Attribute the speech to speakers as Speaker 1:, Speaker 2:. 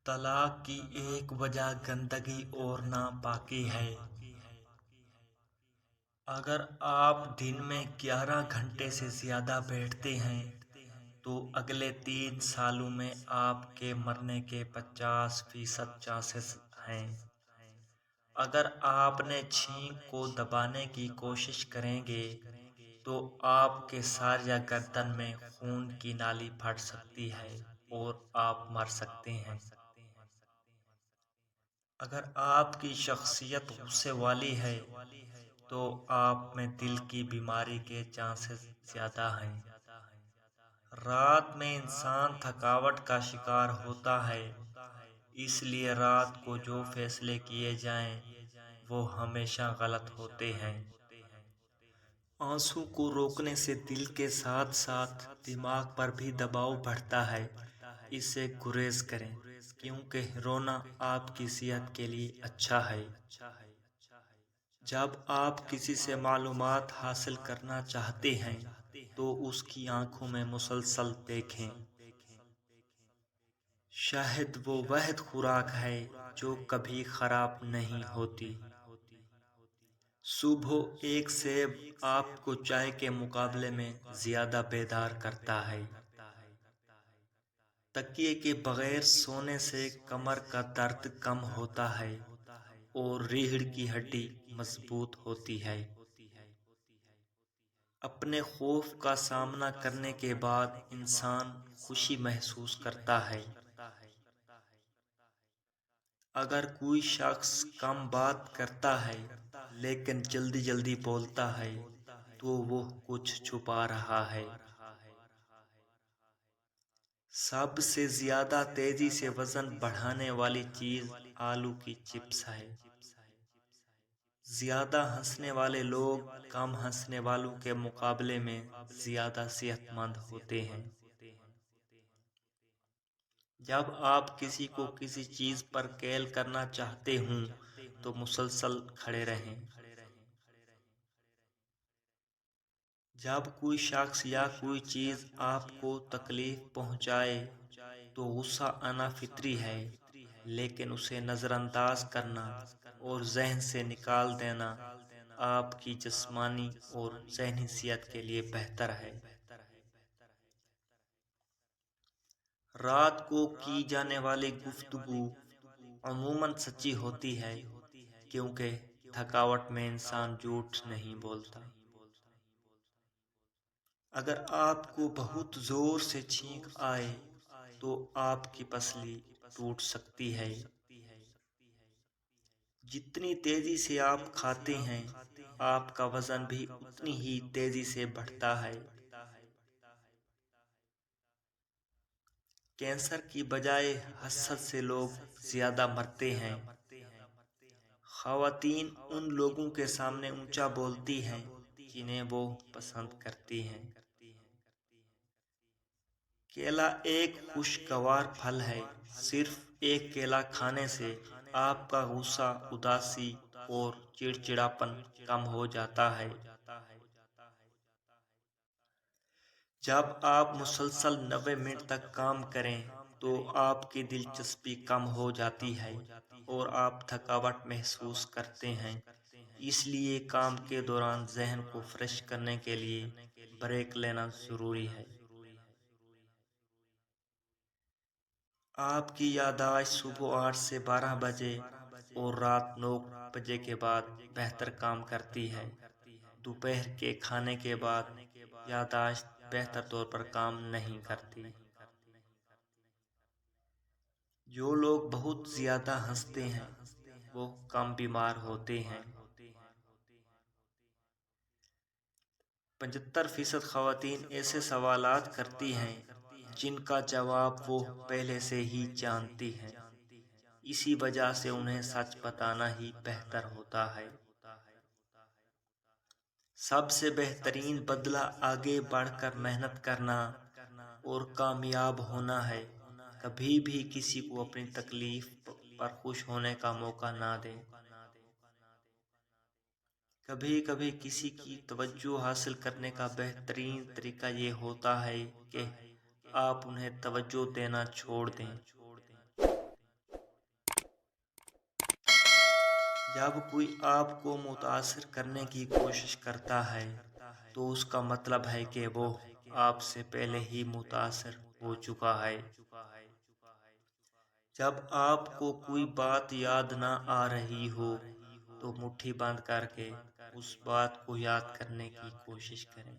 Speaker 1: طلاق کی ایک وجہ گندگی اور ناپاکی ہے۔ اگر آپ دن میں 11 گھنٹے سے زیادہ بیٹھتے ہیں تو اگلے 3 سالوں میں آپ کے مرنے کے 50% چانسز ہیں۔ اگر آپ نے چھینک کو دبانے کی کوشش کریں گے تو آپ کے سر یا گردن میں خون کی نالی پھٹ سکتی ہے اور آپ مر سکتے ہیں۔ اگر آپ کی شخصیت غصے والی ہے تو آپ میں دل کی بیماری کے چانسز زیادہ ہیں۔ رات میں انسان تھکاوٹ کا شکار ہوتا ہے، اس لیے رات کو جو فیصلے کیے جائیں وہ ہمیشہ غلط ہوتے ہیں۔ آنسوں کو روکنے سے دل کے ساتھ ساتھ دماغ پر بھی دباؤ بڑھتا ہے۔ اس سے گریز کریں کیونکہ رونا آپ کی صحت کے لیے اچھا ہے۔ جب آپ کسی سے معلومات حاصل کرنا چاہتے ہیں تو اس کی آنکھوں میں مسلسل دیکھیں۔ شہد وہ واحد خوراک ہے جو کبھی خراب نہیں ہوتی۔ صبح ایک سیب آپ کو چائے کے مقابلے میں زیادہ بیدار کرتا ہے۔ تکیے کے بغیر سونے سے کمر کا درد کم ہوتا ہے اور ریڑھ کی ہڈی مضبوط ہوتی ہے۔ اپنے خوف کا سامنا کرنے کے بعد انسان خوشی محسوس کرتا ہے۔ اگر کوئی شخص کم بات کرتا ہے لیکن جلدی جلدی بولتا ہے تو وہ کچھ چھپا رہا ہے۔ سب سے زیادہ تیزی سے وزن بڑھانے والی چیز آلو کی چپس ہے۔ زیادہ ہنسنے والے لوگ کم ہنسنے والوں کے مقابلے میں زیادہ صحت مند ہوتے ہیں۔ جب آپ کسی کو کسی چیز پر کیل کرنا چاہتے ہوں تو مسلسل کھڑے رہیں۔ جب کوئی شخص یا کوئی چیز آپ کو تکلیف پہنچائے تو غصہ آنا فطری ہے، لیکن اسے نظر انداز کرنا اور ذہن سے نکال دینا آپ کی جسمانی اور ذہنی صحت کے لیے بہتر ہے۔ رات کو کی جانے والی گفتگو عموماً سچی ہوتی ہے کیونکہ تھکاوٹ میں انسان جھوٹ نہیں بولتا۔ اگر آپ کو بہت زور سے چھینک آئے تو آپ کی پسلی ٹوٹ سکتی ہے۔ جتنی تیزی سے آپ کھاتے ہیں آپ کا وزن بھی اتنی ہی تیزی سے بڑھتا ہے۔ کینسر کی بجائے حسد سے لوگ زیادہ مرتے ہیں۔ خواتین ان لوگوں کے سامنے اونچا بولتی ہیں جنہیں وہ پسند کرتی ہیں۔ کیلا ایک خوشگوار پھل ہے۔ صرف ایک کیلا کھانے سے آپ کا غصہ، اداسی اور چڑچڑاپن کم ہو جاتا ہے۔ جب آپ مسلسل 90 منٹ تک کام کریں تو آپ کی دلچسپی کم ہو جاتی ہے اور آپ تھکاوٹ محسوس کرتے ہیں۔ اس لیے کام کے دوران ذہن کو فریش کرنے کے لیے بریک لینا ضروری ہے۔ آپ کی یادداشت صبح 8 سے 12 بجے اور رات 9 بجے کے بعد بہتر کام کرتی ہے۔ دوپہر کے کھانے کے بعد یادداشت بہتر طور پر کام نہیں کرتی۔ جو لوگ بہت زیادہ ہنستے ہیں وہ کم بیمار ہوتے ہیں۔ 75% خواتین ایسے سوالات کرتی ہیں جن کا جواب وہ پہلے سے ہی جانتی ہیں۔ اسی وجہ سے انہیں سچ بتانا ہی بہتر ہوتا ہے۔ سب سے بہترین بدلہ آگے بڑھ کر محنت کرنا اور کامیاب ہونا ہے۔ کبھی بھی کسی کو اپنی تکلیف پر خوش ہونے کا موقع نہ دیں۔ کبھی کبھی کسی کی توجہ حاصل کرنے کا بہترین طریقہ یہ ہوتا ہے کہ آپ انہیں توجہ دینا چھوڑ دیں۔ جب کوئی آپ کو متاثر کرنے کی کوشش کرتا ہے تو اس کا مطلب ہے کہ وہ آپ سے پہلے ہی متاثر ہو چکا ہے۔ جب آپ کو کوئی بات یاد نہ آ رہی ہو تو مٹھی بند کر کے اس بات کو یاد کرنے کی کوشش کریں۔